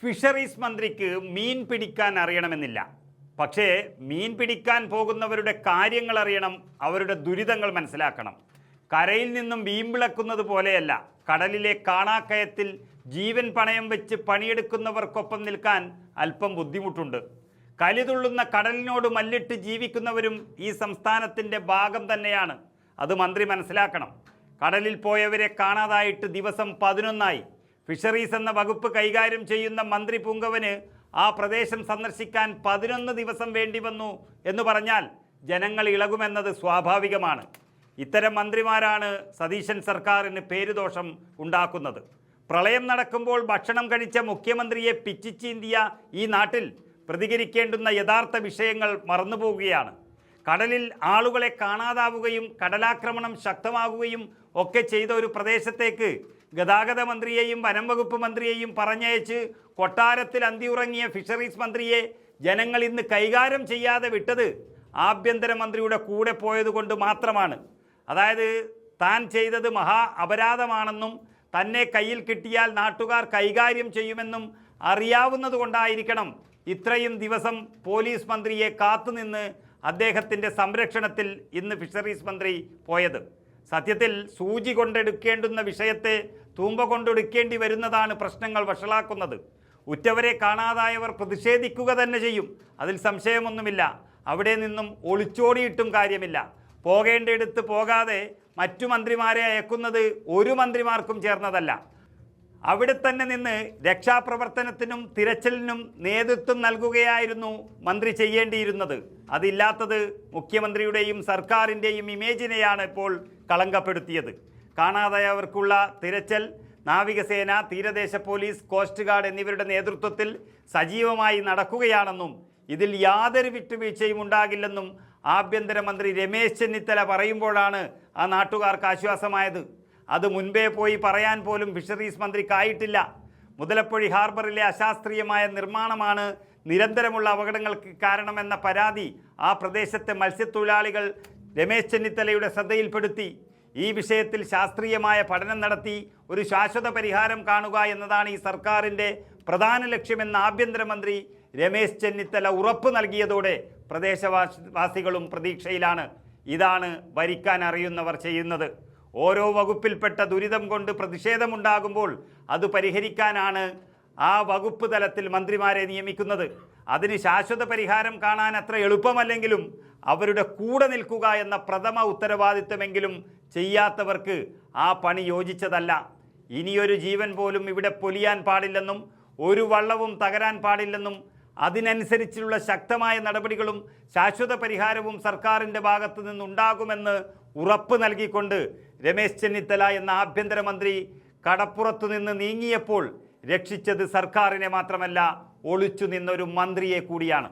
Fisheries മന്ത്രിക്ക് മീൻ പിടിക്കാൻ അറിയണമെന്നില്ല. പക്ഷേ മീൻ പിടിക്കാൻ പോകുന്നവരുടെ കാര്യങ്ങൾ അറിയണം, അവരുടെ ദുരിതങ്ങൾ മനസ്സിലാക്കണം. കരയിൽ നിന്നും വീമ്പിളക്കുന്നത് പോലെയല്ല, കടലിലെ കാണാക്കയത്തിൽ ജീവൻ പണയം വെച്ച് പണിയെടുക്കുന്നവർക്കൊപ്പം നിൽക്കാൻ അല്പം ബുദ്ധിമുട്ടുണ്ട്. കലിതുള്ളുന്ന കടലിനോട് മല്ലിട്ട് ജീവിക്കുന്നവരും ഈ സംസ്ഥാനത്തിൻ്റെ ഭാഗം തന്നെയാണ്. അത് മന്ത്രി മനസ്സിലാക്കണം. കടലിൽ പോയവരെ കാണാതായിട്ട് ദിവസം 11ആയി. ഫിഷറീസ് എന്ന വകുപ്പ് കൈകാര്യം ചെയ്യുന്ന മന്ത്രി പൂങ്കവന് ആ പ്രദേശം സന്ദർശിക്കാൻ 11 ദിവസം വേണ്ടി വന്നു എന്ന് പറഞ്ഞാൽ ജനങ്ങൾ ഇളകുമെന്നത് സ്വാഭാവികമാണ്. ഇത്തരം മന്ത്രിമാരാണ് സതീശൻ സർക്കാരിന് പേരുദോഷം ഉണ്ടാക്കുന്നത്. പ്രളയം നടക്കുമ്പോൾ ഭക്ഷണം കഴിച്ച മുഖ്യമന്ത്രിയെ പിച്ചിച്ചീന്തിയ ഈ നാട്ടിൽ പ്രതികരിക്കേണ്ടുന്ന യഥാർത്ഥ വിഷയങ്ങൾ മറന്നുപോവുകയാണ്. കടലിൽ ആളുകളെ കാണാതാവുകയും കടലാക്രമണം ശക്തമാകുകയും ഒക്കെ ചെയ്ത ഒരു പ്രദേശത്തേക്ക് ഗതാഗത മന്ത്രിയെയും വനം വകുപ്പ് മന്ത്രിയെയും പറഞ്ഞയച്ച് കൊട്ടാരത്തിൽ അന്തിയുറങ്ങിയ ഫിഷറീസ് മന്ത്രിയെ ജനങ്ങൾ ഇന്ന് കൈകാര്യം ചെയ്യാതെ വിട്ടത് ആഭ്യന്തരമന്ത്രിയുടെ കൂടെ പോയതുകൊണ്ട് മാത്രമാണ്. അതായത് താൻ ചെയ്തത് മഹാ അപരാധമാണെന്നും തന്നെ കയ്യിൽ കിട്ടിയാൽ നാട്ടുകാർ കൈകാര്യം ചെയ്യുമെന്നും അറിയാവുന്നത് കൊണ്ടായിരിക്കണം ഇത്രയും ദിവസം പോലീസ് മന്ത്രിയെ കാത്തുനിന്ന് അദ്ദേഹത്തിൻ്റെ സംരക്ഷണത്തിൽ ഇന്ന് ഫിഷറീസ് മന്ത്രി പോയത്. സത്യത്തിൽ സൂചി കൊണ്ടെടുക്കേണ്ടുന്ന വിഷയത്തെ തൂമ്പ കൊണ്ടെടുക്കേണ്ടി വരുന്നതാണ് പ്രശ്നങ്ങൾ വഷളാക്കുന്നത്. ഉറ്റവരെ കാണാതായവർ പ്രതിഷേധിക്കുക തന്നെ ചെയ്യും, അതിൽ സംശയമൊന്നുമില്ല. അവിടെ നിന്നും ഒളിച്ചോടിയിട്ടും കാര്യമില്ല. പോകേണ്ടിടത്ത് പോകാതെ മറ്റു മന്ത്രിമാരെ അയക്കുന്നത് ഒരു മന്ത്രിമാർക്കും ചേർന്നതല്ല. അവിടെ തന്നെ നിന്ന് രക്ഷാപ്രവർത്തനത്തിനും തിരച്ചിലിനും നേതൃത്വം നൽകുകയായിരുന്നു മന്ത്രി ചെയ്യേണ്ടിയിരുന്നത്. അതില്ലാത്തത് മുഖ്യമന്ത്രിയുടെയും സർക്കാരിൻ്റെയും ഇമേജിനെയാണ് ഇപ്പോൾ കളങ്കപ്പെടുത്തിയത്. കാണാതായവർക്കുള്ള തിരച്ചിൽ നാവികസേന, തീരദേശ പോലീസ്, കോസ്റ്റ് ഗാർഡ് എന്നിവരുടെ നേതൃത്വത്തിൽ സജീവമായി നടക്കുകയാണെന്നും ഇതിൽ യാതൊരു വിട്ടുവീഴ്ചയും ഉണ്ടാകില്ലെന്നും ആഭ്യന്തരമന്ത്രി രമേശ് ചെന്നിത്തല പറയുമ്പോഴാണ് ആ നാട്ടുകാർക്ക് ആശ്വാസമായത്. അത് മുൻപേ പോയി പറയാൻ പോലും ഫിഷറീസ് മന്ത്രിക്കായിട്ടില്ല. മുതലപ്പൊഴി ഹാർബറിലെ അശാസ്ത്രീയമായ നിർമ്മാണമാണ് നിരന്തരമുള്ള അപകടങ്ങൾക്ക് കാരണമെന്ന പരാതി ആ പ്രദേശത്തെ മത്സ്യത്തൊഴിലാളികൾ രമേശ് ചെന്നിത്തലയുടെ ശ്രദ്ധയിൽപ്പെടുത്തി. ഈ വിഷയത്തിൽ ശാസ്ത്രീയമായ പഠനം നടത്തി ഒരു ശാശ്വത പരിഹാരം കാണുക എന്നതാണ് ഈ സർക്കാരിൻ്റെ പ്രധാന ലക്ഷ്യമെന്ന് ആഭ്യന്തരമന്ത്രി രമേശ് ചെന്നിത്തല ഉറപ്പ് നൽകിയതോടെ പ്രദേശവാസികളും പ്രതീക്ഷയിലാണ്. ഇതാണ് ഭരിക്കാൻ അറിയുന്നവർ ചെയ്യുന്നത്. ഓരോ വകുപ്പിൽപ്പെട്ട ദുരിതം കൊണ്ട് പ്രതിഷേധമുണ്ടാകുമ്പോൾ അത് പരിഹരിക്കാനാണ് ആ വകുപ്പ് തലത്തിൽ മന്ത്രിമാരെ നിയമിക്കുന്നത്. അതിന് ശാശ്വത പരിഹാരം കാണാൻ അത്ര എളുപ്പമല്ലെങ്കിലും അവരുടെ കൂടെ നിൽക്കുക എന്ന പ്രഥമ ഉത്തരവാദിത്വമെങ്കിലും ചെയ്യാത്തവർക്ക് ആ പണി യോജിച്ചതല്ല. ഇനിയൊരു ജീവൻ പോലും ഇവിടെ പൊലിയാൻ പാടില്ലെന്നും ഒരു വള്ളവും തകരാൻ പാടില്ലെന്നും അതിനനുസരിച്ചുള്ള ശക്തമായ നടപടികളും ശാശ്വത പരിഹാരവും സർക്കാരിൻ്റെ ഭാഗത്തു നിന്നുണ്ടാകുമെന്ന് ഉറപ്പ് നൽകിക്കൊണ്ട് രമേശ് ചെന്നിത്തല എന്ന ആഭ്യന്തരമന്ത്രി കടപ്പുറത്തു നിന്ന് നീങ്ങിയപ്പോൾ രക്ഷിച്ചത് സർക്കാരിനെ മാത്രമല്ല, ഒളിച്ചു നിന്നൊരു മന്ത്രിയെ കൂടിയാണ്.